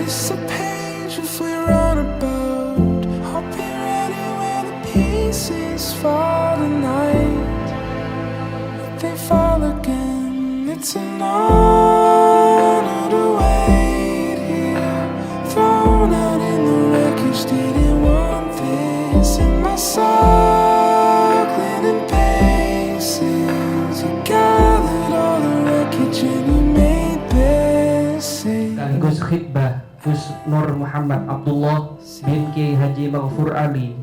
It's a page if we run about. I'll be ready when the pieces fall tonight. If they fall again, it's an honor to wait here. Thrown out in the wreckage, didn't want this in my cycling and paces. You gathered all the wreckage and you made this. Gus khidbah Gus Nur Muhammad Abdullah bin Kiai Haji Maghfur Ali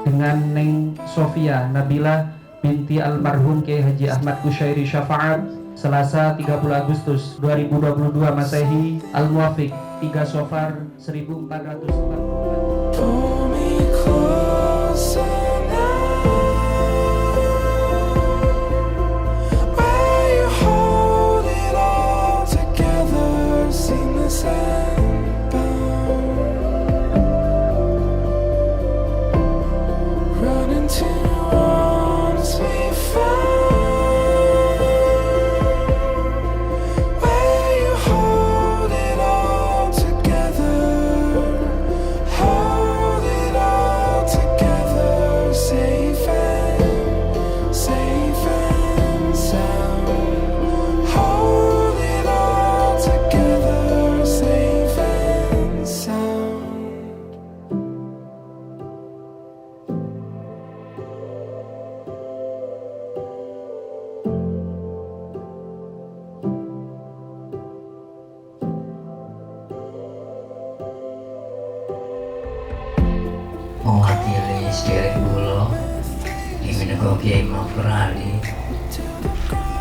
dengan Neng Sofia Nabila binti almarhum Kiai Haji Ahmad Kusyairi Syafaat, Selasa 30 Agustus 2022 Masehi, Al-Muwafiq 3 Safar 1444. Pull me closer now, where you hold it all together, seamless and bound. Run into arms we found, where you hold it all together. Hold it all together, safe and sound. Hold it all together, safe and sound. Mewakili sederek kula ing menika Kiai Maghfur Ali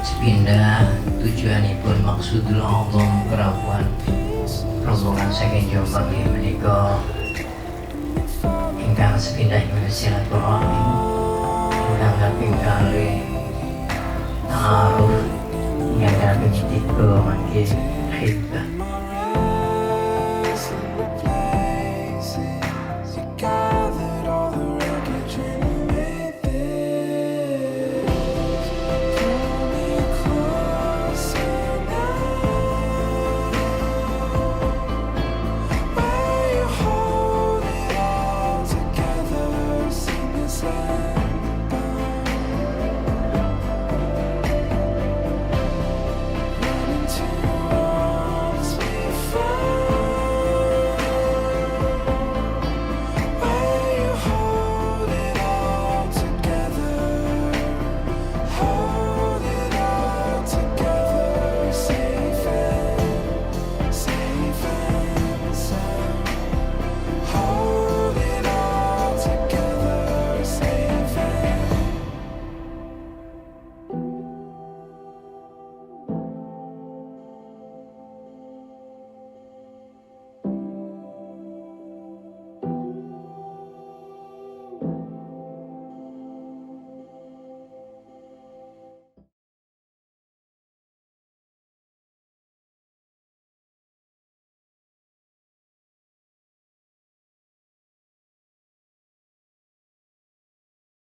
sepindah tujuanipun maksudul Allah kerawan rombongan saking Jombang inggih menika ingkang sepindah silaturahmi ingkang kaping kalih ta'aruf ingkang kaping 3 mangke khidbah.